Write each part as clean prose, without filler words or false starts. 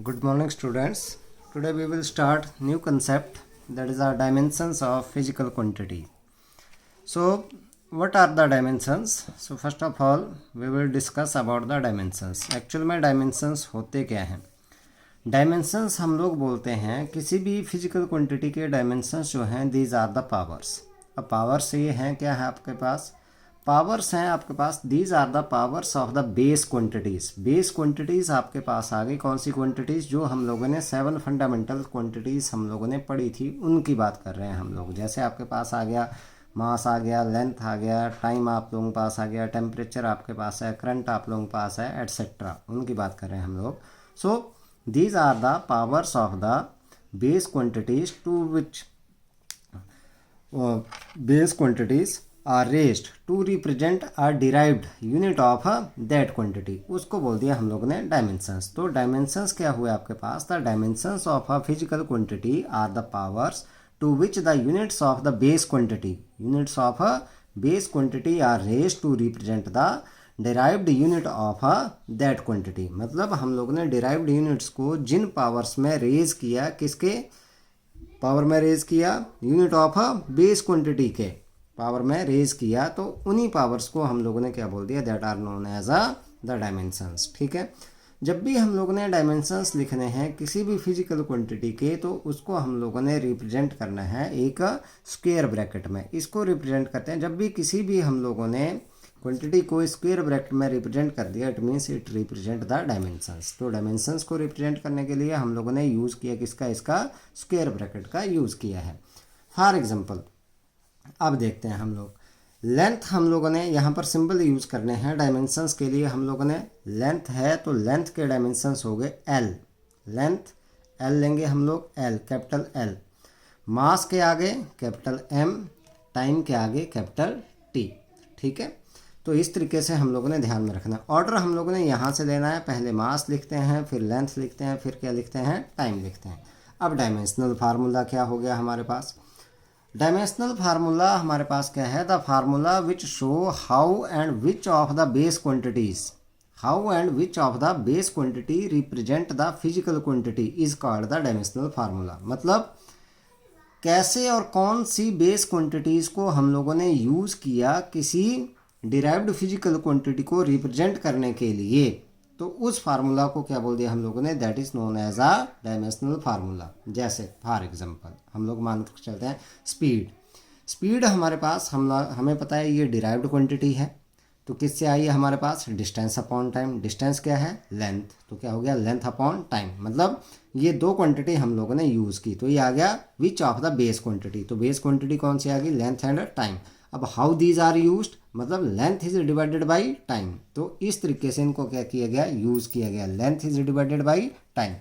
Good morning, students. Today we will start new concept, that is our dimensions of physical quantity. So what are the dimensions? So first of all we will discuss about the dimensions. Actually में dimensions होते क्या हैं? Dimensions हम लोग बोलते हैं किसी भी physical quantity के dimensions जो हैं these are the powers. अब powers ये हैं क्या है आपके पास? पावर्स हैं आपके पास, these are the powers of the base quantities. Base quantities आपके पास आ गई. कौन सी क्वांटिटीज़? जो हम लोगों ने 7 फंडामेंटल क्वांटिटीज़ हम लोगों ने पढ़ी थी उनकी बात कर रहे हैं हम लोग. जैसे आपके पास आ गया मास, आ गया लेंथ, आ गया टाइम आप लोगों के पास आ गया, टेम्परेचर आपके पास है, करंट आप लोगों के पास है, एट्सेट्रा. उनकी बात कर रहे हैं हम लोग. So these are the powers of the base quantities to which base quantities are raised to represent a derived unit of that quantity. उसको बोल दिया हम लोगों ने डायमेंशंस. तो डायमेंशंस क्या हुए आपके पास? The dimensions of a physical quantity are the powers to which the units of the base quantity are raised to represent the derived unit of that quantity. मतलब हम लोगों ने डिराइव्ड यूनिट्स को जिन पावर्स में रेज किया, किसके power में raise किया? यूनिट ऑफ बेस क्वांटिटी के पावर में रेज किया, तो उन्हीं पावर्स को हम लोगों ने क्या बोल दिया? That are known as the dimensions. ठीक है. जब भी हम लोगों ने डायमेंशंस लिखने हैं किसी भी फिजिकल क्वांटिटी के, तो उसको हम लोगों ने रिप्रेजेंट करना है एक स्क्वायर ब्रैकेट में. इसको रिप्रेजेंट करते हैं जब भी किसी भी हम लोगों ने क्वांटिटी को स्क्वायर ब्रैकेट में रिप्रेजेंट कर दिया, it means it represent the dimensions. तो डायमेंशंस को रिप्रेजेंट करने के लिए हम लोगों ने यूज़ किया किसका? इसका स्क्वायर ब्रैकेट का यूज़ किया है. फॉर एग्जाम्पल अब देखते हैं हम लोग लेंथ. हम लोगों ने यहाँ पर सिंबल यूज़ करने हैं डायमेंशंस के लिए. हम लोगों ने लेंथ है तो लेंथ के डायमेंशंस हो गए एल. लेंथ एल लेंगे हम लोग, एल कैपिटल एल. मास के आगे कैपिटल एम, टाइम के आगे कैपिटल टी. ठीक है. तो इस तरीके से हम लोगों ने ध्यान में रखना है. ऑर्डर हम लोगों ने यहाँ से लेना है. पहले मास लिखते हैं, फिर लेंथ लिखते हैं, फिर क्या लिखते हैं? टाइम लिखते हैं. अब डायमेंशनल फार्मूला क्या हो गया हमारे पास? डायमेंशनल फार्मूला हमारे पास क्या है? The formula which show how and which of the base quantity represent the physical quantity is called the dimensional formula. मतलब कैसे और कौन सी बेस क्वांटिटीज को हम लोगों ने यूज किया किसी डिराइव्ड फिजिकल क्वांटिटी को रिप्रेजेंट करने के लिए, तो उस फार्मूला को क्या बोल दिया हम लोगों ने? That is known as a dimensional formula. जैसे फॉर एग्जांपल हम लोग मान कर चलते हैं स्पीड हमारे पास हमें पता है ये डिराइव्ड क्वांटिटी है. तो किससे आई है हमारे पास? Distance upon time. डिस्टेंस क्या है? लेंथ. तो क्या हो गया? Length upon time. मतलब ये दो क्वांटिटी हम लोगों ने यूज़ की, तो ये आ गया which of the base quantity. तो बेस क्वांटिटी कौन सी आ गई? Length and time. अब हाउ दीज आर यूज्ड, मतलब length is divided by time. तो इस तरीके से इनको क्या किया गया? यूज़ किया गया. Length is divided by time.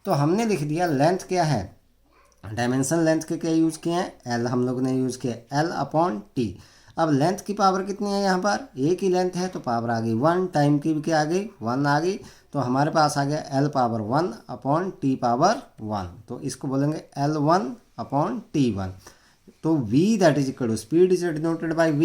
तो हमने लिख दिया लेंथ क्या है? डायमेंशन लेंथ के क्या यूज़ किए हैं? एल हम लोग ने यूज़ किया, एल अपॉन टी. अब लेंथ की पावर कितनी है? यहाँ पर एक ही लेंथ है तो पावर आ गई 1. टाइम की भी क्या आ गई? 1 आ गई. तो हमारे पास आ गया L power 1 upon T power 1. तो इसको बोलेंगे L1 अपॉन T1. तो v that is equal to speed is denoted by v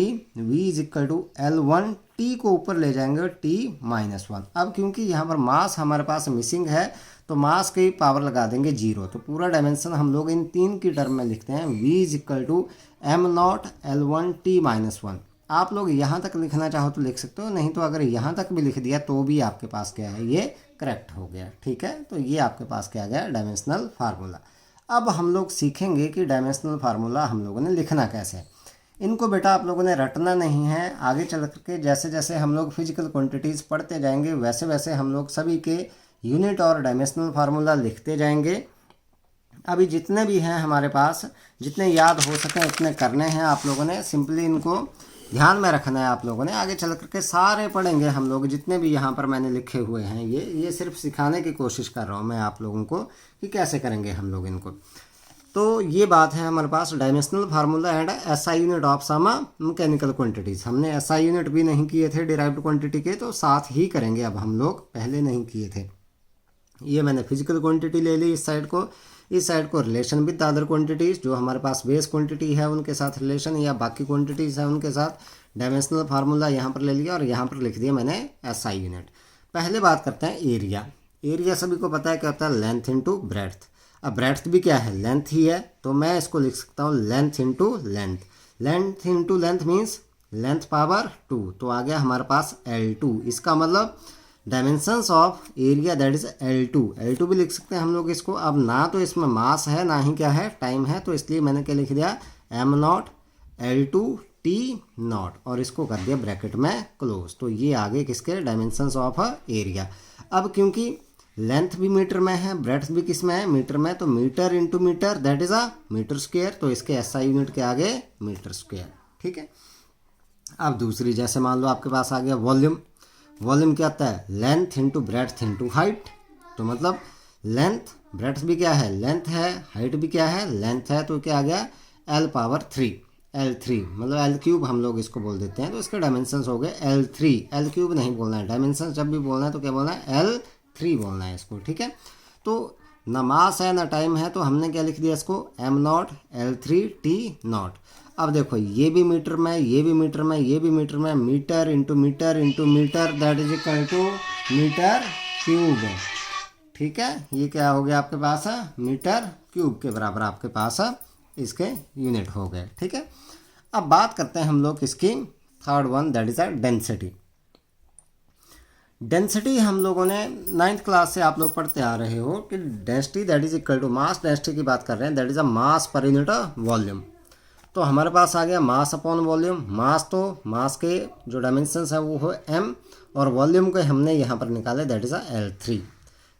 is equal to L1 t को ऊपर ले जाएंगे t-1. अब क्योंकि यहाँ पर मास हमारे पास मिसिंग है तो मास की पावर लगा देंगे 0. तो पूरा डायमेंशन हम लोग इन 3 की टर्म में लिखते हैं. v is equal to m0 L1 t-1. आप लोग यहाँ तक लिखना चाहो तो लिख सकते हो, नहीं तो अगर यहाँ तक भी लिख दिया तो भी आपके पास क्या है? ये करेक्ट हो गया. ठीक है. तो ये आपके पास क्या आ गया? Dimensional formula. अब हम लोग सीखेंगे कि डायमेंशनल फार्मूला हम लोगों ने लिखना कैसे. इनको बेटा आप लोगों ने रटना नहीं है. आगे चल करके जैसे जैसे हम लोग फिजिकल क्वांटिटीज़ पढ़ते जाएंगे वैसे वैसे हम लोग सभी के यूनिट और डायमेंशनल फार्मूला लिखते जाएंगे. अभी जितने भी हैं हमारे पास, जितने याद हो सके उतने करने हैं आप लोगों ने. सिंपली इनको ध्यान में रखना है आप लोगों ने. आगे चल करके सारे पढ़ेंगे हम लोग जितने भी यहाँ पर मैंने लिखे हुए हैं. ये सिर्फ सिखाने की कोशिश कर रहा हूँ मैं आप लोगों को कि कैसे करेंगे हम लोग इनको. तो ये बात है हमारे पास dimensional formula and SI unit of some mechanical quantities. हमने SI यूनिट भी नहीं किए थे डिराइव्ड क्वांटिटी के, तो साथ ही करेंगे अब हम लोग, पहले नहीं किए थे. ये मैंने फिजिकल क्वांटिटी ले ली इस साइड को, इस साइड को रिलेशन विद अदर क्वांटिटीज़ जो हमारे पास बेस क्वांटिटी है उनके साथ रिलेशन या बाकी क्वांटिटीज़ है उनके साथ डायमेंशनल फार्मूला यहाँ पर ले लिया और यहाँ पर लिख दिया मैंने SI यूनिट. पहले बात करते हैं एरिया. एरिया सभी को पता है क्या होता है, लेंथ इंटू ब्रेड्थ। अब ब्रेड्थ भी क्या है, लेंथ ही है, तो मैं इसको लिख सकता हूँ length into length. Length into length means length power 2, तो आ गया हमारे पास L2। इसका मतलब dimensions of area that is L2। L2 भी लिख सकते हैं हम लोग इसको। अब ना तो इसमें मास है ना ही क्या है, टाइम है, तो इसलिए मैंने क्या लिख दिया, m0 L2 T0 और इसको कर दिया ब्रैकेट में क्लोज। तो ये आगे किसके डायमेंशंस ऑफ एरिया। अब क्योंकि लेंथ भी मीटर में है, ब्रेड्थ भी किस में है, मीटर में, तो metre into metre that is metre square, तो इसके SI यूनिट के आगे मीटर स्क्वायर। ठीक है। अब दूसरी, जैसे मान लो आपके पास आ गया वॉल्यूम। वॉल्यूम क्या आता है, length into breadth into height. तो मतलब लेंथ, ब्रेड्थ भी क्या है, लेंथ है, हाइट भी क्या है, लेंथ है, तो क्या आ गया L⁻3, L3 मतलब L³ हम लोग इसको बोल देते हैं। तो इसके डायमेंशंस हो गए L3। L³ नहीं बोलना है, डायमेंशंस जब भी बोलना है तो क्या बोलना है, L3 बोलना है इसको। ठीक है। तो ना मास है ना टाइम है, तो हमने क्या लिख दिया इसको, m0 L3 T0। अब देखो ये भी मीटर में, ये भी मीटर में, ये भी मीटर में, metre into metre into metre that is equal to metre cube. ठीक है। ये क्या हो गया आपके पास, मीटर क्यूब के बराबर आपके पास इसके यूनिट हो गए। ठीक है। अब बात करते हैं हम लोग इसकी third one that is density. Density हम लोगों ने 9th क्लास से आप लोग पढ़ते आ रहे हो कि density that is equal to mass. Density की बात कर रहे हैं, that is a mass per unit volume. तो हमारे पास आ गया मास अपॉन वॉल्यूम। मास, तो मास के जो डायमेंशंस है वो हो m, और वॉल्यूम को हमने यहाँ पर निकाले दैट इज L3।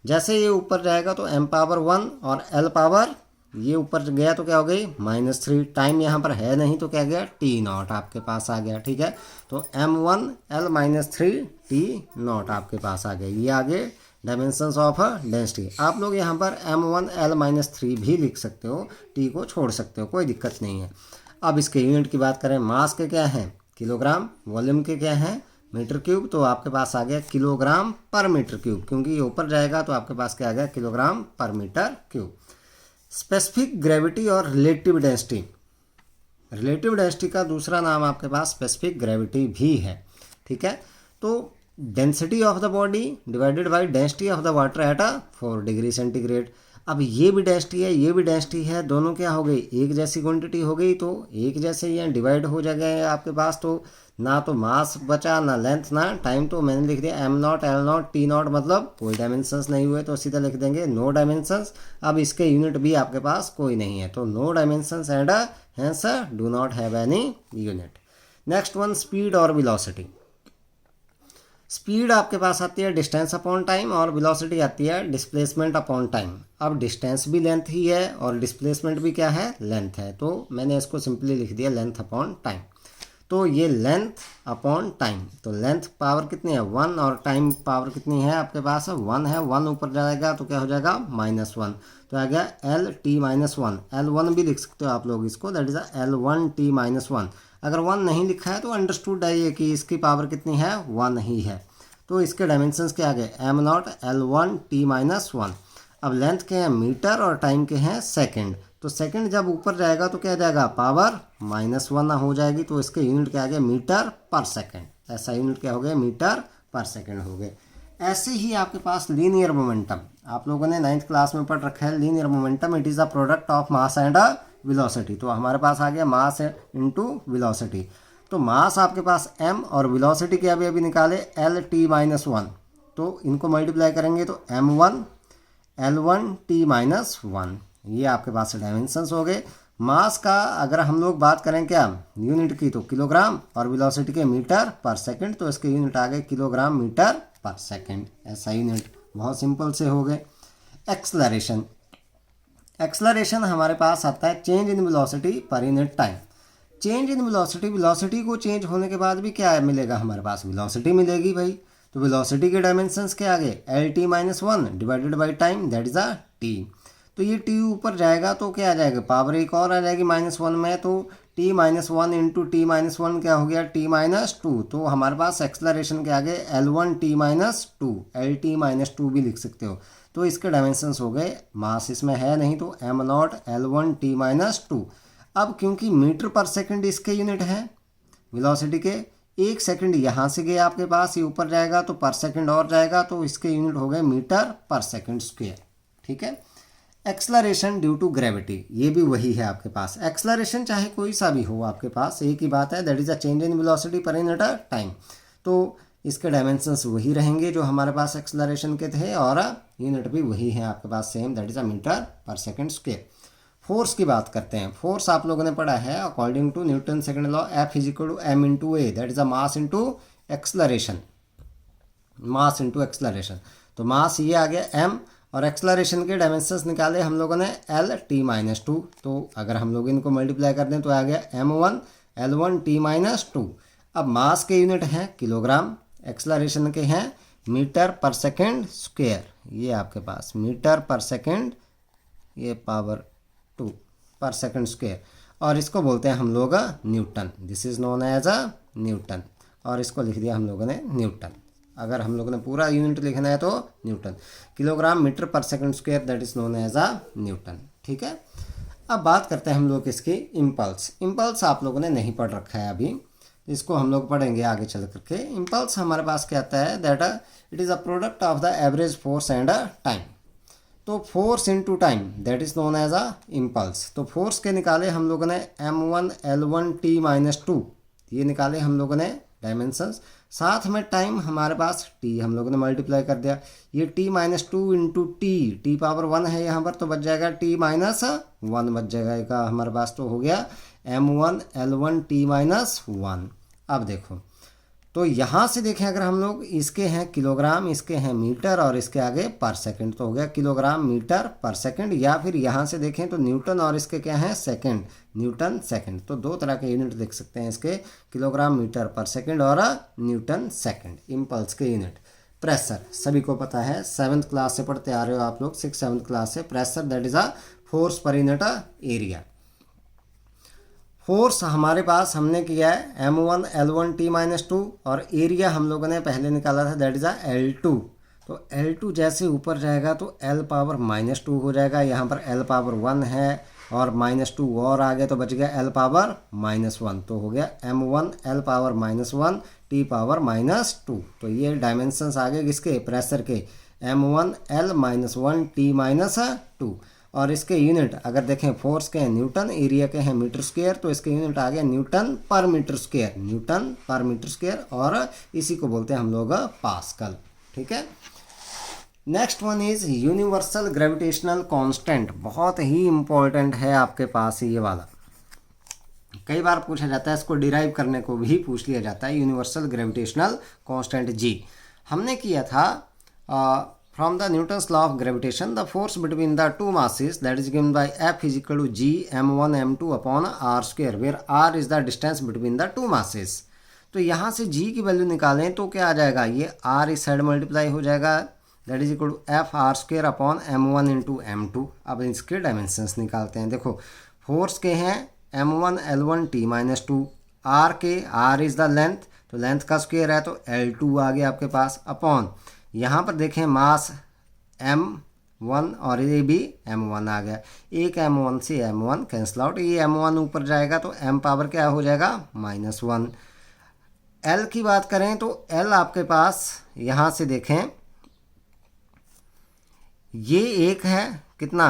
जैसे ये ऊपर जाएगा तो m⁻1 और L⁻, ये ऊपर गया तो क्या हो गई -3। टाइम यहाँ पर है नहीं तो क्या गया T0 आपके पास आ गया। ठीक है। तो m1 L-3 T0 आपके पास आ गया। ये आगे डायमेंशंस ऑफ डेंसिटी। आप लोग यहाँ पर m1 L-3 भी लिख सकते हो, T को छोड़ सकते हो, कोई दिक्कत नहीं है। अब इसके यूनिट की बात करें, मास के क्या है किलोग्राम, वॉल्यूम के क्या है मीटर क्यूब, तो आपके पास आ गया किलोग्राम पर मीटर क्यूब, क्योंकि ये ऊपर जाएगा तो आपके पास क्या आ गया किलोग्राम पर मीटर क्यूब। स्पेसिफिक ग्रेविटी और रिलेटिव डेंसिटी। रिलेटिव डेंसिटी का दूसरा नाम आपके पास स्पेसिफिक ग्रेविटी भी है। ठीक है। तो density of the body divided by density of the water at 4 degree centigrade. अब ये भी डेंसिटी है, ये भी डेंसिटी है, दोनों क्या हो गई एक जैसी क्वांटिटी हो गई, तो एक जैसे ही डिवाइड हो जाएगा आपके पास। तो ना तो मास बचा, ना लेंथ, ना टाइम, तो मैंने लिख दिया m0 L0 T0 मतलब कोई डायमेंशंस नहीं हुए, तो सीधा लिख देंगे नो डायमेंशंस। अब इसके यूनिट भी आपके पास कोई नहीं है, तो no dimensions and hence do not have any unit. Next one, speed और वेलोसिटी। स्पीड आपके पास आती है डिस्टेंस अपॉन टाइम, और वेलोसिटी आती है डिस्प्लेसमेंट अपॉन टाइम। अब डिस्टेंस भी लेंथ ही है और डिस्प्लेसमेंट भी क्या है, लेंथ है, तो मैंने इसको सिंपली लिख दिया लेंथ अपॉन टाइम। तो ये लेंथ अपॉन टाइम, तो लेंथ पावर कितनी है 1 और टाइम पावर कितनी है आपके पास 1 है। 1 ऊपर जाएगा तो क्या हो जाएगा -1, तो आ गया L_T-1। L1 भी लिख सकते हो आप लोग इसको, दैट इज L1T-1। अगर 1 नहीं लिखा है तो अंडरस्टूड है ये कि इसकी पावर कितनी है 1 ही है। तो इसके डायमेंशंस क्या आ गए m0 L1T-1। अब लेंथ के हैं मीटर और टाइम के हैं सेकंड, तो सेकंड जब ऊपर जाएगा तो क्या जाएगा पावर -1 हो जाएगी, तो इसके यूनिट क्या आ गया मीटर पर सेकंड। ऐसा यूनिट क्या हो गया मीटर पर सेकंड हो गए। ऐसे ही आपके पास लीनियर मोमेंटम, आप लोगों ने 9th क्लास में पढ़ रखा है linear momentum, it is a product of mass and velocity. तो हमारे पास आ गया मास इंटू वेलोसिटी। तो मास आपके पास m और वेलोसिटी के अभी निकाले L_T-1, तो इनको मल्टीप्लाई करेंगे तो m1 L1T-1, ये आपके पास डायमेंशंस हो गए। मास का अगर हम लोग बात करें क्या यूनिट की, तो किलोग्राम, और वेलोसिटी के मीटर पर सेकंड, तो इसके यूनिट आ गए किलोग्राम मीटर पर सेकंड। ऐसा यूनिट बहुत सिंपल से हो गए। एक्सलरेशन। एक्सलरेशन हमारे पास आता है चेंज इन वेलोसिटी पर unit time. Change in velocity, velocity को चेंज होने के बाद भी क्या मिलेगा हमारे पास वेलोसिटी मिलेगी भाई। तो वेलोसिटी के डायमेंशंस क्या आ गए L_T-1 divided by time that is t। तो ये t ऊपर जाएगा तो क्या आ जाएगा पावर एक और आ जाएगी -1 में, तो T-1 इंटू T-1 क्या हो गया T-2। तो हमारे पास एक्सलरेशन के आगे L1T-2 L_T-2 भी लिख सकते हो। तो इसके डायमेंशंस हो गए, मास इसमें है नहीं तो m0 L1T-2। अब क्योंकि मीटर पर सेकंड इसके यूनिट है वेलोसिटी के, 1 सेकंड यहाँ से गया आपके पास, ये ऊपर जाएगा तो पर सेकंड और जाएगा, तो इसके यूनिट हो गए मीटर पर सेकंड स्क्वायर। ठीक है। एक्सलरेशन ड्यू टू ग्रेविटी, ये भी वही है आपके पास। एक्सलरेशन चाहे कोई सा भी हो आपके पास, एक ही बात है, that is a change in velocity पर यूनिट टाइम। तो इसके डायमेंशंस वही रहेंगे जो हमारे पास एक्सलरेशन के थे, और यूनिट भी वही है आपके पास same, that is a metre per second square. Force की बात करते हैं। फोर्स आप लोगों ने पढ़ा है according to Newton second law, F is equal to M into A, that is a mass into acceleration, mass into acceleration. तो मास ये आ गया एम, और एक्सलरेशन के डायमेंशंस निकाले हम लोगों ने एल टी माइनस टू। तो अगर हम लोग इनको मल्टीप्लाई कर दें तो आ गया m1 L1 t minus two. अब मास के यूनिट हैं किलोग्राम, एक्सलरेशन के हैं मीटर पर सेकेंड स्क्वायर, ये आपके पास मीटर पर सेकेंड, ये पावर 2 पर सेकेंड स्क्वायर, और इसको बोलते हैं हम लोग Newton, this is known as a Newton, और इसको लिख दिया हम लोगों ने न्यूटन। अगर हम लोगों ने पूरा यूनिट लिखना है तो Newton, kilogram metre per second square, that is known as a Newton. ठीक है। अब बात करते हैं हम लोग इसकी इम्पल्स। इम्पल्स आप लोगों ने नहीं पढ़ रखा है अभी, इसको हम लोग पढ़ेंगे आगे चल करके। इम्पल्स हमारे पास क्या आता है, that it is a product of the average force and time. तो force into time, that is known as a impulse. तो फोर्स के निकाले हम लोगों ने m1 L1 t minus two, ये निकाले हम लोगों ने डायमेंशंस। साथ में टाइम हमारे पास t हम लोगों ने मल्टीप्लाई कर दिया, ये t minus two into T power 1 है यहाँ पर, तो बच जाएगा t माइनस 1 बच जाएगा हमारे पास, तो हो गया m1 L1 t माइनस 1। अब देखो, तो यहाँ से देखें अगर हम लोग, इसके हैं किलोग्राम, इसके हैं मीटर, और इसके आगे पर सेकंड, तो हो गया किलोग्राम मीटर पर सेकंड। या फिर यहाँ से देखें तो न्यूटन, और इसके क्या हैं सेकंड, न्यूटन सेकंड। तो दो तरह के यूनिट देख सकते हैं इसके, किलोग्राम मीटर पर सेकंड और न्यूटन सेकंड। इम्पल्स के यूनिट। प्रेशर सभी को पता है, 7th क्लास से पढ़ते आ रहे हो आप लोग, 6th-7th क्लास से। Pressure that is a force per unit area. Force हमारे पास हमने किया है m1 L1 t minus two, और एरिया हम लोगों ने पहले निकाला था, दैट इज अ L2। तो L2 जैसे ऊपर जाएगा तो L पावर माइनस टू हो जाएगा, यहाँ पर L पावर 1 है और माइनस टू और आ गया तो बच गया L पावर माइनस 1, तो हो गया m1 L power minus 1 t power minus 2। तो ये डायमेंशंस आ गए किसके, प्रेशर के, m1 L minus 1 t minus 2। और इसके यूनिट अगर देखें, फोर्स के हैं न्यूटन, एरिया के हैं मीटर स्क्वायर, तो इसके यूनिट आ गया न्यूटन पर मीटर स्क्वायर, न्यूटन पर मीटर स्क्वायर, और इसी को बोलते हैं हम लोग पास्कल। ठीक है। Next one is universal gravitational constant, बहुत ही इंपॉर्टेंट है आपके पास ये वाला, कई बार पूछा जाता है, इसको डिराइव करने को भी पूछ लिया जाता है। यूनिवर्सल ग्रेविटेशनल कांस्टेंट जी हमने किया था from the Newton's law of gravitation, the force between the two masses that is given by F is equal to G m1 m2 upon r square, where r is the distance between the two masses। तो यहाँ से G की value निकालें तो क्या आ जाएगा, ये r इस साइड मल्टीप्लाई हो जाएगा, that is equal to F R square upon m1 into m2। अब इसके डायमेंशंस निकालते हैं। देखो, फोर्स के हैं m1 L1 t minus two, r के, r इज़ द लेंथ, तो लेंथ का स्क्वेयर है तो L2 आ गया आपके पास, अपॉन यहाँ पर देखें मास m1 और ये भी m1 आ गया, एक m1 से m1 कैंसिल आउट, ये m1 ऊपर जाएगा तो m पावर क्या हो जाएगा -1। l की बात करें तो l आपके पास यहाँ से देखें, ये एक है कितना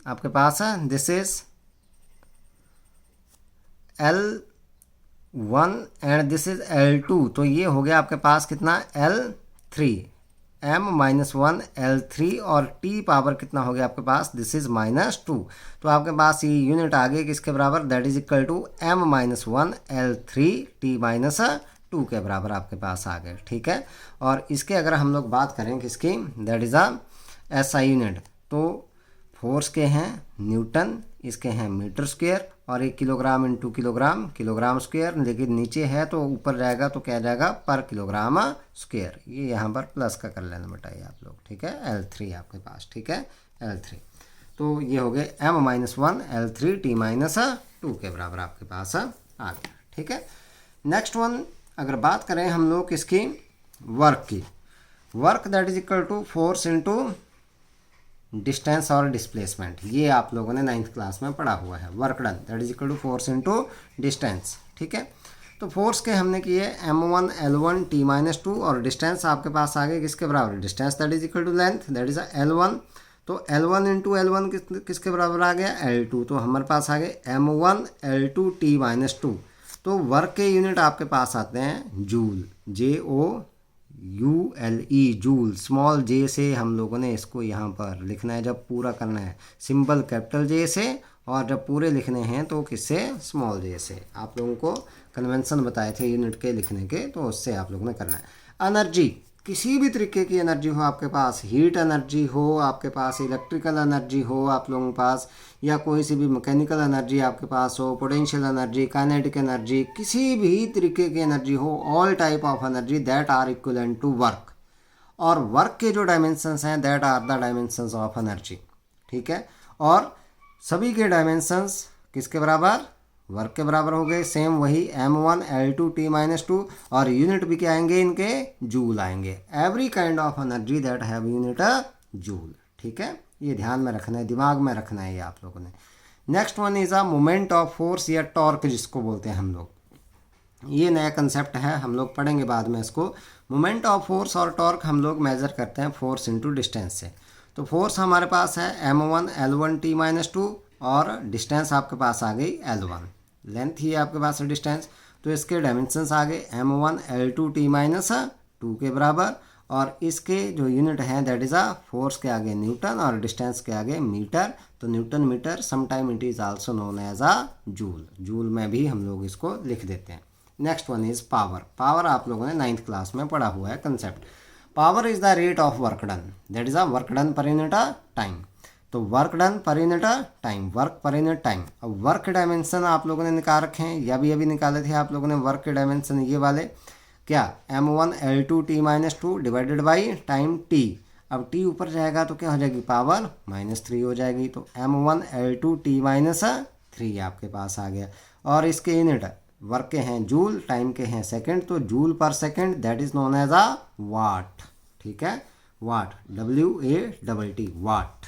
आपके पास है, this is L1 and this is L2, तो ये हो गया आपके पास कितना L3, m-1 L3, और t पावर कितना हो गया आपके पास, दिस इज -2। तो आपके पास ये यूनिट आ गई किसके बराबर, that is equal to m-1 L3 t-2 के बराबर आपके पास आ गए। ठीक है। और इसके अगर हम लोग बात करें किसकी, that is a SI unit, तो फोर्स के हैं न्यूटन, इसके हैं मीटर स्क्वायर, और एक kilogram into kilogram, kilogram square, लेकिन नीचे है तो ऊपर जाएगा तो क्या जाएगा पर किलोग्राम स्क्वायर, ये यहाँ पर प्लस का कर लेना बताइए आप लोग। ठीक है। L3 आपके पास, ठीक है, L3। तो ये हो गए m-1 L3 t-2 के बराबर आपके पास आ गया। ठीक है। नेक्स्ट वन अगर बात करें हम लोग किसकी, वर्क की, work that is equal to force into distance और डिस्प्लेसमेंट, ये आप लोगों ने 9th क्लास में पढ़ा हुआ है। Work done that is equal to force into distance. ठीक है। तो फोर्स के हमने किए m1 L1 t-2 और डिस्टेंस आपके पास आ गए किसके बराबर, distance that is equal to length that is L1। तो L1 इंटू L1 किसके बराबर आ गया, L2। तो हमारे पास आ गए m1 L2 t-2। तो वर्क के यूनिट आपके पास आते हैं जूल, JOULE, जूल। स्मॉल जे से हम लोगों ने इसको यहाँ पर लिखना है, जब पूरा करना है सिंबल कैपिटल जे से, और जब पूरे लिखने हैं तो किससे, स्मॉल जे से। आप लोगों को कन्वेंशन बताए थे यूनिट के लिखने के, तो उससे आप लोगों ने करना है। एनर्जी, किसी भी तरीके की एनर्जी हो आपके पास, हीट एनर्जी हो आपके पास, इलेक्ट्रिकल एनर्जी हो आप लोगों के पास, या कोई सी भी मैकेनिकल एनर्जी आपके पास हो, पोटेंशियल एनर्जी, काइनेटिक एनर्जी, किसी भी तरीके की एनर्जी हो, all type of energy that are equivalent to work. और वर्क के जो डायमेंशंस हैं that are the dimensions of energy, ठीक है। और सभी के डायमेंशंस किसके बराबर, वर्क के बराबर हो गए। सेम वही m1 L2 t-2, और यूनिट भी क्या आएंगे इनके, जूल आएंगे। Every kind of energy that have unit joule, ठीक है। ये ध्यान में रखना है, दिमाग में रखना है ये आप लोगों ने। Next one is a moment of force या टॉर्क जिसको बोलते हैं हम लोग। ये नया कंसेप्ट है, हम लोग पढ़ेंगे बाद में इसको। मोमेंट ऑफ फोर्स और टॉर्क हम लोग मेजर करते हैं फोर्स इंटू डिस्टेंस से। तो फोर्स हमारे पास है m1 L1 t-2, और डिस्टेंस आपके पास आ गई L1, लेंथ ही है आपके पास डिस्टेंस। तो इसके डायमेंशंस आ गए m1 L2 t-2 के बराबर, और इसके जो यूनिट हैं दैट इज़ अ फोर्स के आगे न्यूटन और डिस्टेंस के आगे मीटर। तो newton metre, sometime it is also known as a joule, joule में भी हम लोग इसको लिख देते हैं। Next one is power. Power आप लोगों ने 9th क्लास में पढ़ा हुआ है concept. Power is the rate of work done, that is a work done per unit time. तो work done per unit time, work per unit time. अब work के डायमेंशन आप लोगों ने निकाल रखे हैं, या भी अभी निकाले थे आप लोगों ने वर्क के डायमेंशन ये वाले, क्या, m1 L2 t-2 divided by time t। अब t ऊपर जाएगा तो क्या हो जाएगी, पावर -3 हो जाएगी। तो m1 L2 t-3 आपके पास आ गया। और इसके यूनिट वर्क के हैं जूल, टाइम के हैं सेकंड। तो joule per second that is known as a watt, ठीक है, watt, WATT, watt.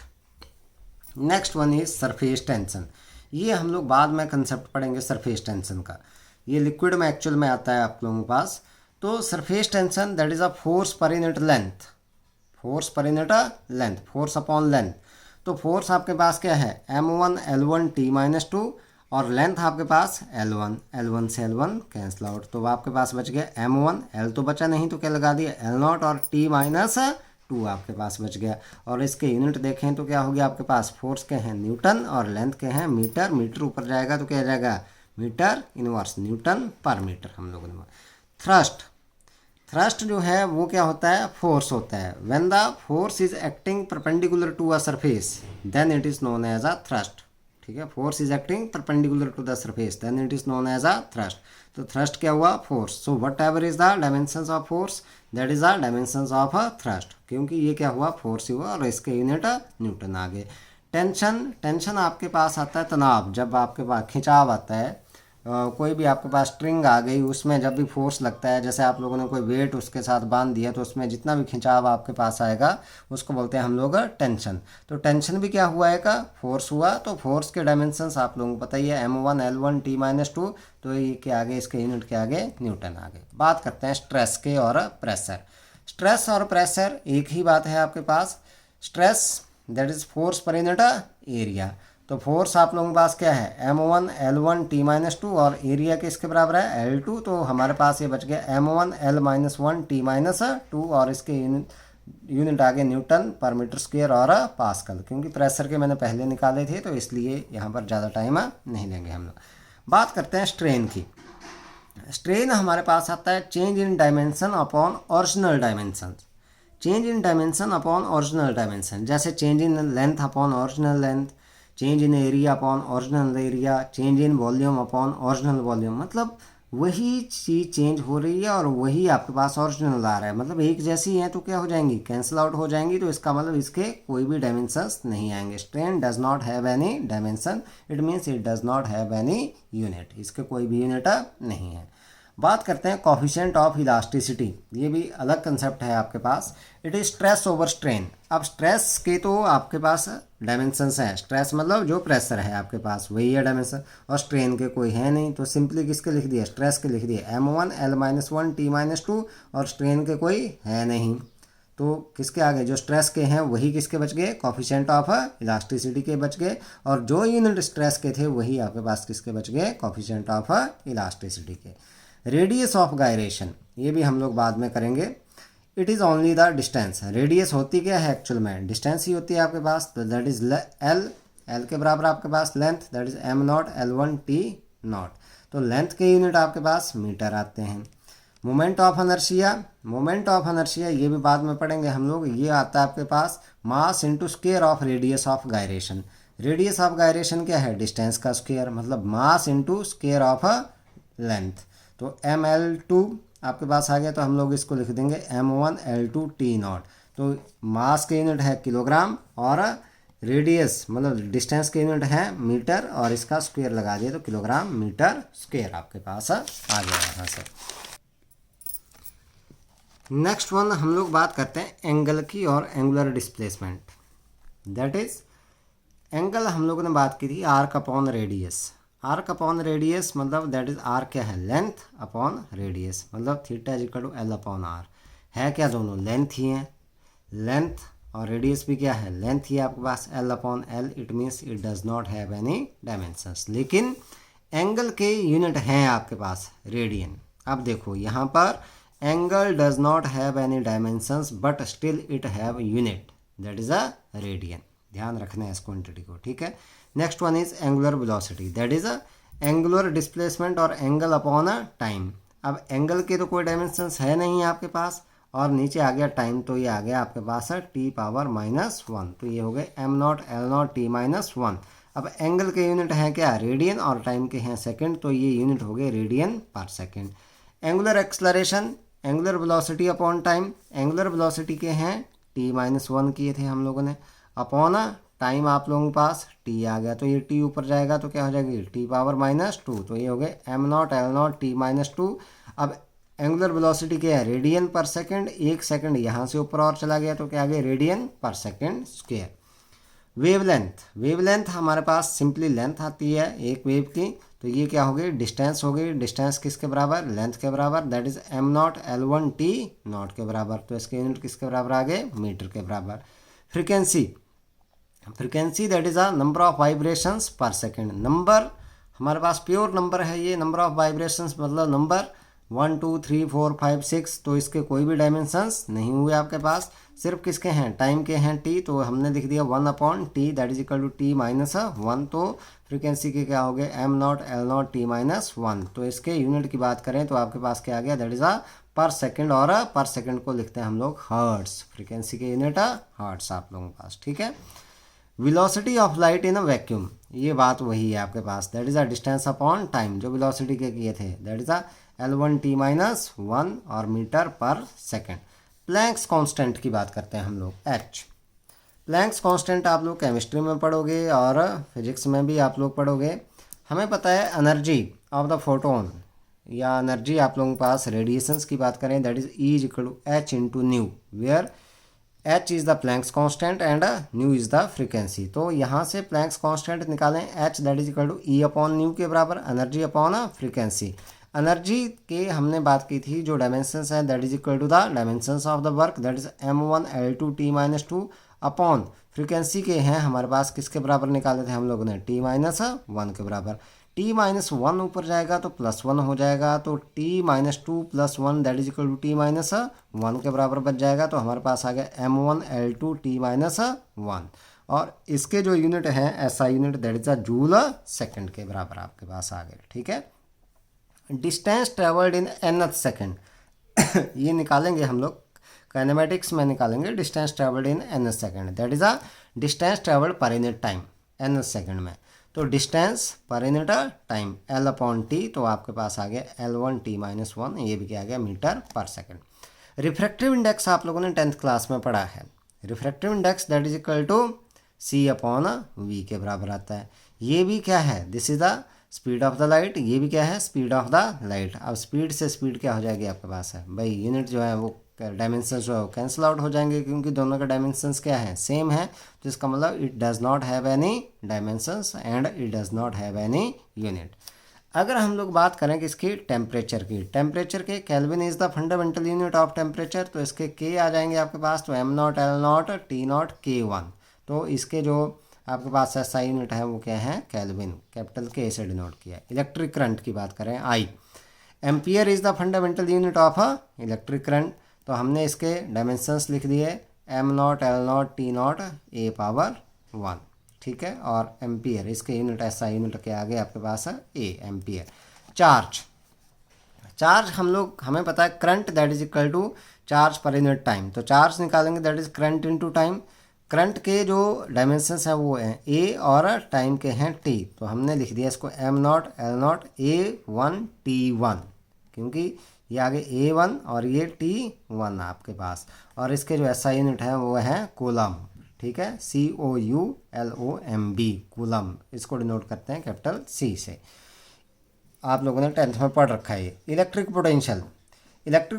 Next one is surface tension. ये हम लोग बाद में कंसेप्ट पढ़ेंगे सरफेस टेंशन का, ये लिक्विड में एक्चुअल में आता है आप लोगों के पास। तो surface tension that is a force per unit length, force per unit length, force upon length. तो फोर्स आपके पास क्या है, m1 L1 t-2, और लेंथ आपके पास L1, L1 से L1 कैंसिल आउट। तो आपके पास बच गया m1, L तो बचा नहीं तो क्या लगा दिया L0, और t-2 आपके पास बच गया। और इसके यूनिट देखें तो क्या हो गया आपके पास, फोर्स के हैं न्यूटन और लेंथ के हैं मीटर। मीटर ऊपर जाएगा तो क्या आ जाएगा, मीटर इनवर्स, न्यूटन पर मीटर हम लोगों ने। थ्रस्ट, थ्रस्ट जो है वो क्या होता है, फोर्स होता है। When the force is acting perpendicular to a surface then it is known as a thrust, ठीक है। Force is acting perpendicular to the surface then it is known as a thrust. तो thrust क्या हुआ, force. So whatever is the dimensions of force that is the dimensions of a thrust, क्योंकि ये क्या हुआ, force ही हुआ, और इसके यूनिट न्यूटन आ गए। टेंशन, टेंशन आपके पास आता है तनाव, जब आपके पास खिंचाव आता है, कोई भी आपके पास स्ट्रिंग आ गई, उसमें जब भी फोर्स लगता है, जैसे आप लोगों ने कोई वेट उसके साथ बांध दिया, तो उसमें जितना भी खिंचाव आपके पास आएगा उसको बोलते हैं हम लोग टेंशन। तो टेंशन भी क्या हुआ है का, फोर्स हुआ। तो फोर्स के डायमेंशंस आप लोगों को पता ही है, m1 L1 t-2। तो ये के आगे, इसके यूनिट के आगे न्यूटन आ गए। बात करते हैं स्ट्रेस के और प्रेशर। स्ट्रेस और प्रेशर एक ही बात है आपके पास। Stress that is force per unit area. तो फोर्स आप लोगों के पास क्या है, m1 L1 t-2, और एरिया किसके बराबर है, L2। तो हमारे पास ये बच गया m1 L-1 t-2, और इसके यूनिट आगे न्यूटन पर मीटर स्क्वायर और पास्कल, क्योंकि प्रेशर के मैंने पहले निकाले थे तो इसलिए यहाँ पर ज़्यादा टाइम नहीं लेंगे हम लोग। बात करते हैं स्ट्रेन की। स्ट्रेन हमारे पास आता है change in dimension upon original dimension, change in dimension upon original dimension. जैसे change in length upon original length, change in area upon original area, change in volume upon original volume. मतलब वही चीज़ change हो रही है और वही आपके पास original आ रहा है, मतलब एक जैसी हैं तो क्या हो जाएंगी, कैंसिल आउट हो जाएंगी। तो इसका मतलब इसके कोई भी डायमेंशंस नहीं आएंगे। Strain does not have any dimension, it means it does not have any unit, इसके कोई भी यूनिट नहीं है। बात करते हैं कोफिशिएंट ऑफ इलास्टिसिटी, ये भी अलग कंसेप्ट है आपके पास। It is stress over strain. अब स्ट्रेस के तो आपके पास डायमेंशंस हैं, स्ट्रेस मतलब जो प्रेशर है आपके पास वही है डायमेंशन, और स्ट्रेन के कोई है नहीं, तो सिंपली किसके लिख दिया, स्ट्रेस के लिख दिए m1 l-1 t-2, और स्ट्रेन के कोई है नहीं, तो किसके आगे जो स्ट्रेस के हैं वही किसके बच गए, कोफिशिएंट ऑफ इलास्टिसिटी के बच गए, और जो यूनिट स्ट्रेस के थे वही आपके पास किसके बच गए, कोफिशिएंट ऑफ इलास्टिसिटी के। रेडियस ऑफ गायरेशन, ये भी हम लोग बाद में करेंगे। It is only the distance. Radius होती क्या है एक्चुअल में, डिस्टेंस ही होती है आपके पास, तो दैट इज एल के बराबर आपके पास length, that is m0 l1 t0, तो लेंथ के यूनिट आपके पास मीटर आते हैं। Moment of inertia, moment of inertia ये भी बाद में पढ़ेंगे हम लोग, ये आता है आपके पास mass into square of radius of gyration. Radius of gyration क्या है, डिस्टेंस का स्क्वायर, मतलब mass into square of length, तो ml2 आपके पास आ गया, तो हम लोग इसको लिख देंगे m1 l2 t0, तो मास के यूनिट है किलोग्राम और रेडियस मतलब डिस्टेंस के यूनिट है मीटर, और इसका स्क्वायर लगा दिए तो किलोग्राम मीटर स्क्वायर आपके पास आ गया यहाँ से। नेक्स्ट वन हम लोग बात करते हैं एंगल की और angular displacement, that is angle हम लोगों ने बात की थी arc upon radius. Arc upon radius मतलब दैट इज आर्क क्या है, लेंथ अपॉन रेडियस, मतलब theta is equal to L upon R, है क्या दोनों लेंथ ही हैं, लेंथ और रेडियस भी क्या है, लेंथ ही आपके पास L upon L, it means it does not have any dimensions. लेकिन एंगल के यूनिट हैं आपके पास रेडियन। अब देखो यहाँ पर angle does not have any dimensions but still it have unit, that is a radian, ध्यान रखना है इस क्वांटिटी को, ठीक है। Next one is angular velocity, that is a angular displacement और एंगल अपॉन अ टाइम। अब एंगल के तो कोई डायमेंशंस है नहीं आपके पास, और नीचे आ गया टाइम, तो ये आ गया आपके पास है t⁻⁻1, तो ये हो गए m0 l0 t-1। अब एंगल के यूनिट हैं क्या, रेडियन, और टाइम के हैं सेकंड, तो ये यूनिट हो गए रेडियन पर second. Angular acceleration, angular velocity upon time, angular velocity के हैं t-1 किए थे हम लोगों ने, अपॉन टाइम आप लोगों के पास t आ गया, तो ये t ऊपर जाएगा तो क्या हो जाएगी t⁻², तो ये हो गए m0 l0 t-2। अब एंगुलर वेलोसिटी क्या है, रेडियन पर सेकंड, एक सेकंड यहाँ से ऊपर और चला गया तो क्या आ गया, रेडियन पर सेकंड स्क्वायर। वेवलेंथ, वेवलेंथ हमारे पास सिंपली लेंथ आती है एक वेव की, तो ये क्या हो गई, डिस्टेंस हो गई, डिस्टेंस किसके बराबर, लेंथ के बराबर, that is m0 l1 t0 के बराबर, तो इसके यूनिट किसके बराबर आ गए, मीटर के बराबर। Frequency, frequency that is a number of vibrations पर सेकंड, नंबर हमारे पास प्योर नंबर है ये, नंबर ऑफ वाइब्रेशंस मतलब नंबर 1 2 3 4 5 6, तो इसके कोई भी डायमेंशंस नहीं हुए आपके पास, सिर्फ किसके हैं, टाइम के हैं t, तो हमने लिख दिया 1/t that is equal to t-1, तो फ्रीक्वेंसी के क्या हो गए m0 l0 t-1। तो इसके यूनिट की बात करें तो आपके पास क्या आ गया, दैट इज अ पर सेकंड, और पर सेकंड को लिखते हैं हम लोग हर्ट्स, फ्रीक्वेंसी के यूनिट हर्ट्स आप लोगों के पास, ठीक है। Velocity of light in a vacuum, ये बात वही है आपके पास, that is a distance upon time, जो वेलोसिटी के किए थे, that is a l1 t-1 और metre per second. Planck's constant की बात करते हैं हम लोग, h। प्लैंक्स कांस्टेंट आप लोग केमिस्ट्री में पढ़ोगे और फिजिक्स में भी आप लोग पढ़ोगे। हमें पता है एनर्जी ऑफ द फोटोन, या एनर्जी आप लोगों के पास रेडिएशंस की बात करें, that is E is equal to h into nu, where h is the Planck's constant and nu is the frequency. तो यहाँ से प्लैंक्स कांस्टेंट निकालें, h that is equal to E upon nu के बराबर, energy upon frequency. Energy के हमने बात की थी जो डायमेंशंस है, that is equal to the dimensions of the work, that is m1 l2 t-2 upon frequency के हैं हमारे पास किसके बराबर निकाले थे हम लोगों ने, t-1 के बराबर। t-1 ऊपर जाएगा तो +1 हो जाएगा, तो t-2 +1 that is equal to t-1 के बराबर बच जाएगा, तो हमारे पास आ गया m1 l2 t-1, और इसके जो यूनिट हैं ऐसा unit that is a joule second के बराबर आपके पास आ गए, ठीक है। Distance travelled in nth second, ये निकालेंगे हम लोग काइनेमेटिक्स में, निकालेंगे distance travelled in nth second, that is a distance travelled पर यूनिट टाइम nth सेकंड में, तो डिस्टेंस पर unit time L upon T, तो आपके पास आ गया l1 t-1, ये भी क्या आ गया metre per second. Refractive index आप लोगों ने 10th क्लास में पढ़ा है, refractive index that is equal to C upon V के बराबर आता है, ये भी क्या है, this is the speed of the light, ये भी क्या है, स्पीड ऑफ द लाइट। अब स्पीड से स्पीड क्या हो जाएगी आपके पास है भाई, यूनिट जो है वो डायमेंशंस जो है वो कैंसिल आउट हो जाएंगे, क्योंकि दोनों के डायमेंशंस क्या है, सेम है। तो इसका मतलब it does not have any dimensions and it does not have any unit. अगर हम लोग बात करें कि इसकी टेम्परेचर की, टेम्परेचर के kelvin is the fundamental unit of temperature, तो इसके के आ जाएंगे आपके पास, तो am naught L not T not K1। तो इसके जो आपके पास SI यूनिट है वो क्या है, केल्विन, कैपिटल K से डिनोट किया। इलेक्ट्रिक करंट की बात करें I, ampere is the fundamental unit of electric current, तो हमने इसके डायमेंशंस लिख दिए, am naught L not T not A⁻1, ठीक है। और एम्पियर इसके यूनिट SI यूनिट के आगे आपके पास है A, एम्पियर। चार्ज हमें पता है current that is equal to charge per unit time, तो चार्ज निकालेंगे that is current into time. Current के जो डायमेंशंस हैं वो हैं A और टाइम के हैं T, तो हमने लिख दिया इसको am naught L not A1 T1, क्योंकि ये आगे A1 और ये T1 आपके पास। और इसके जो SI यूनिट है वो है कूलम, ठीक है, COULOMB, कूलम, इसको डिनोट करते हैं कैपिटल C से। आप लोगों ने 10th में पढ़ रखा है। इलेक्ट्रिक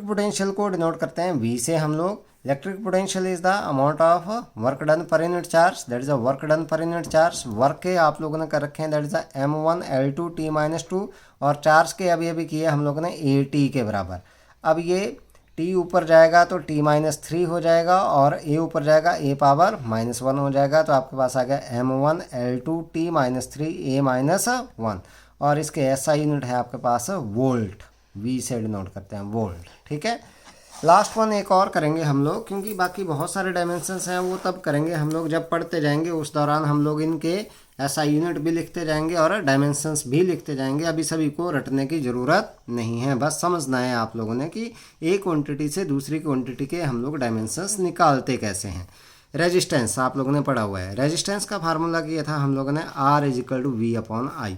पोटेंशियल को डिनोट करते हैं V से हम लोग। Electric potential is the amount of work done per unit charge, that is a work done per unit charge. Work के आप लोगों ने कर रखे हैं that is M1 L2 T-2, और चार्ज के अभी किए हम लोगों ने AT के बराबर। अब ये T ऊपर जाएगा तो T-3 हो जाएगा, और A ऊपर जाएगा A⁻1 हो जाएगा, तो आपके पास आ गया M1 L2 T-3 A-1। और इसके SI यूनिट है आपके पास वोल्ट, V से डिनोट करते हैं वोल्ट, ठीक है। लास्ट वन एक और करेंगे हम लोग, क्योंकि बाकी बहुत सारे डायमेंशंस हैं वो तब करेंगे हम लोग जब पढ़ते जाएंगे, उस दौरान हम लोग इनके SI यूनिट भी लिखते जाएंगे और डायमेंशंस भी लिखते जाएंगे। अभी सभी को रटने की ज़रूरत नहीं है, बस समझना है आप लोगों ने कि एक क्वांटिटी से दूसरी क्वांटिटी के हम लोग डायमेंशंस निकालते कैसे हैं। रेजिस्टेंस आप लोगों ने पढ़ा हुआ है, रेजिस्टेंस का फार्मूला किया था हम लोगों ने R = V/I,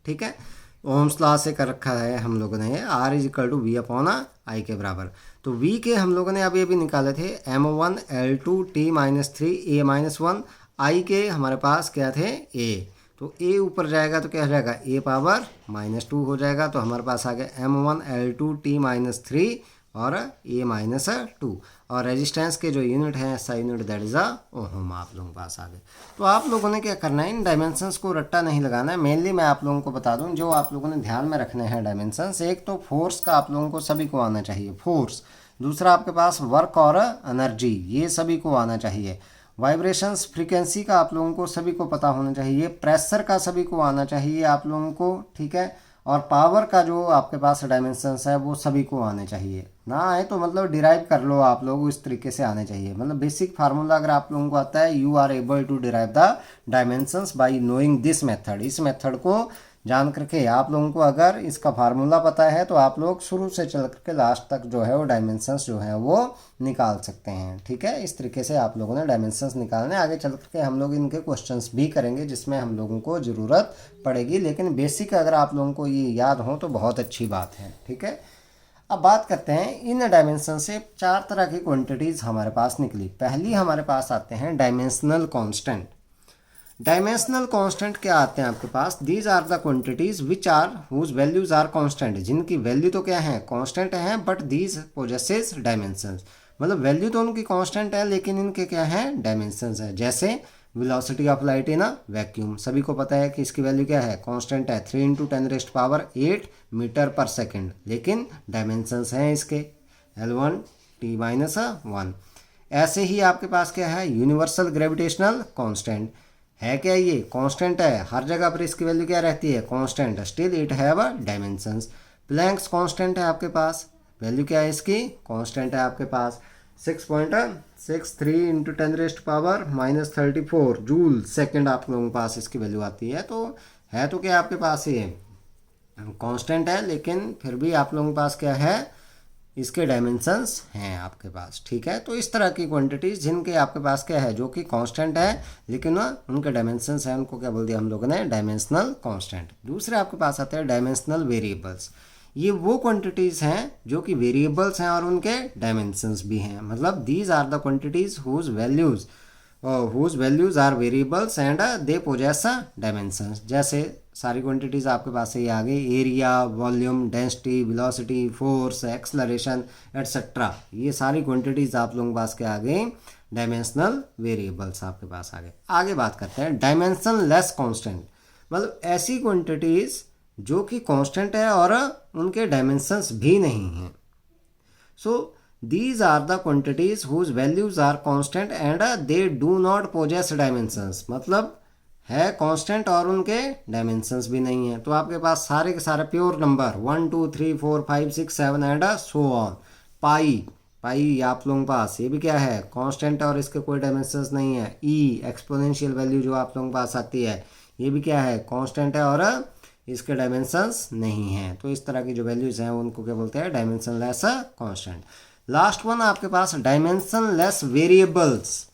ठीक है। ओम्स लॉ से कर रखा है हम लोगों ने, R = V/I के बराबर। तो V के हम लोगों ने अभी निकाले थे M1 L2 T-3 A-1, I के हमारे पास क्या थे A, तो A ऊपर जाएगा तो क्या हो जाएगा A⁻2 हो जाएगा, तो हमारे पास आ गया M1 L2 T-3 और A-2। और रेजिस्टेंस के जो यूनिट है SI यूनिट दैट इज ओम आप लोगों के पास आ गए। तो आप लोगों ने क्या करना है, इन डायमेंशंस को रट्टा नहीं लगाना है। मेनली मैं आप लोगों को बता दूं जो आप लोगों ने ध्यान में रखने हैं डायमेंशंस। एक तो फोर्स का आप लोगों को सभी को आना चाहिए, फोर्स। दूसरा आपके पास वर्क और एनर्जी, ये सभी को आना चाहिए। वाइब्रेशंस फ्रीक्वेंसी का आप लोगों को सभी को पता होना चाहिए। प्रेशर का सभी को आना चाहिए आप लोगों को, ठीक है। और पावर का जो आपके पास डायमेंशंस है वो सभी को आने चाहिए। ना आए तो मतलब डिराइव कर लो आप लोग, इस तरीके से आने चाहिए। मतलब बेसिक फार्मूला अगर आप लोगों को आता है, you are able to derive the dimensions by knowing this method. इस मेथड को जान करके आप लोगों को अगर इसका फार्मूला पता है तो आप लोग शुरू से चल करके लास्ट तक जो है वो डायमेंशंस जो है वो निकाल सकते हैं, ठीक है। इस तरीके से आप लोगों ने डायमेंशंस निकालने। आगे चल करके हम लोग इनके क्वेश्चंस भी करेंगे जिसमें हम लोगों को ज़रूरत पड़ेगी, लेकिन बेसिक अगर आप लोगों को ये याद हो तो बहुत अच्छी बात है, ठीक है। अब बात करते हैं इन डायमेंशन से 4 तरह की क्वांटिटीज़ हमारे पास निकली। पहली हमारे पास आते हैं डायमेंशनल कांस्टेंट। डायमेंशनल कांस्टेंट क्या आते हैं आपके पास, these are the quantities which are whose values are constant, जिनकी वैल्यू तो क्या है कांस्टेंट है, बट दीज पोजेसेस डायमेंशंस। मतलब वैल्यू तो उनकी कांस्टेंट है लेकिन इनके क्या है डायमेंशंस है। जैसे velocity of light in a vacuum, सभी को पता है कि इसकी वैल्यू क्या है कांस्टेंट है 3 × 10⁸ मीटर पर सेकेंड, लेकिन डायमेंशंस हैं इसके L1 T-1। ऐसे ही आपके पास क्या है यूनिवर्सल ग्रेविटेशनल कांस्टेंट है। क्या ये कांस्टेंट है, हर जगह पर इसकी वैल्यू क्या रहती है constant, still it have dimensions. Planck's constant है आपके पास, वैल्यू क्या है इसकी कांस्टेंट है आपके पास 6.63 × 10⁻34 जूल सेकंड आप लोगों के पास इसकी वैल्यू आती है। तो है तो क्या आपके पास ये कांस्टेंट है, लेकिन फिर भी आप लोगों के पास क्या है इसके डायमेंशंस हैं आपके पास, ठीक है। तो इस तरह की क्वांटिटीज़ जिनके आपके पास क्या है जो कि कांस्टेंट है लेकिन उनके डायमेंशंस हैं, उनको क्या बोल दिया हम लोगों ने डायमेंशनल कांस्टेंट। दूसरे आपके पास आते हैं डायमेंशनल वेरिएबल्स। ये वो क्वांटिटीज़ हैं जो कि वेरिएबल्स हैं और उनके डायमेंशंस भी हैं। मतलब these are the quantities whose values are variables and they possess dimensions. जैसे सारी क्वांटिटीज़ आपके पास से ही आ गई, area, volume, density, velocity, force, acceleration et cetera, ये सारी क्वांटिटीज़ आप लोगों के पास क्या आ गई, डायमेंशनल वेरिएबल्स आपके पास आ गए। आगे बात करते हैं डायमेंशन लेस कांस्टेंट, मतलब ऐसी क्वांटिटीज़ जो कि कांस्टेंट है और उनके डायमेंशंस भी नहीं हैं। सो these are the quantities whose values are constant and they do not possess dimensions, मतलब है कांस्टेंट और उनके डायमेंशंस भी नहीं है। तो आपके पास सारे के सारे pure number 1 2 3 4 5 6 7 and so on. Pi आप लोगों के पास ये भी क्या है, कांस्टेंट और इसके कोई डायमेंशंस नहीं है। ई एक्सपोनेंशियल वैल्यू जो आप लोगों के पास आती है ये भी क्या है, कांस्टेंट है और इसके डायमेंशंस नहीं हैं। तो इस तरह की जो वैल्यूज़ हैं उनको क्या बोलते हैं, dimension less constant. Last one आपके पास डायमेंशन लेस वेरिएबल्स,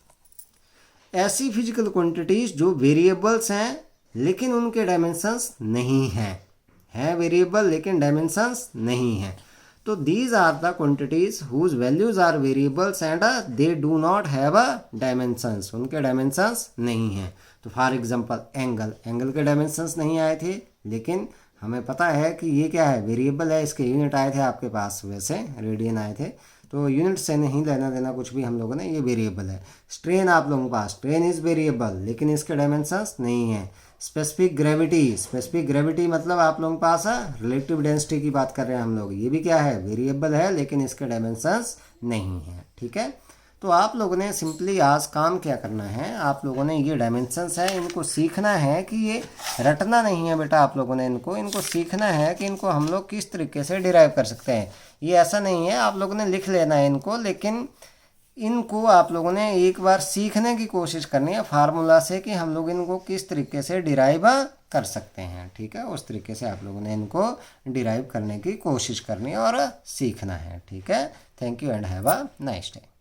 ऐसी फिजिकल क्वांटिटीज जो वेरिएबल्स हैं लेकिन उनके डायमेंशंस नहीं हैं वेरिएबल लेकिन डायमेंशंस नहीं हैं। तो these are the quantities whose values are variables and they do not have dimensions, उनके डायमेंशंस नहीं हैं। तो फॉर एग्जांपल एंगल के डायमेंशंस नहीं आए थे, लेकिन हमें पता है कि ये क्या है, वेरिएबल है, इसके यूनिट आए थे आपके पास, वैसे रेडियन आए थे, तो यूनिट से नहीं लेना देना कुछ भी हम लोगों ने, ये वेरिएबल है। स्ट्रेन आप लोगों के पास, ट्रेन इज़ वेरिएबल लेकिन इसके डायमेंशंस नहीं है। स्पेसिफिक ग्रेविटी मतलब आप लोगों के पास रिलेटिव डेंसिटी की बात कर रहे हैं हम लोग, ये भी क्या है, वेरिएबल है लेकिन इसके डायमेंशंस नहीं है। ठीक है, तो आप लोगों ने सिंपली आज काम क्या करना है, आप लोगों ने ये डायमेंशंस है इनको सीखना है कि ये रटना नहीं है बेटा, आप लोगों ने इनको सीखना है कि इनको हम लोग किस तरीके से डिराइव कर सकते हैं। ये ऐसा नहीं है आप लोगों ने लिख लेना है इनको, लेकिन इनको आप लोगों ने एक बार सीखने की कोशिश करनी है फार्मूला से कि हम लोग इनको किस तरीके से डिराइव कर सकते हैं। ठीक है, उस तरीके से आप लोगों ने इनको डिराइव करने की कोशिश करनी है और सीखना है। ठीक है, thank you and have a nice day.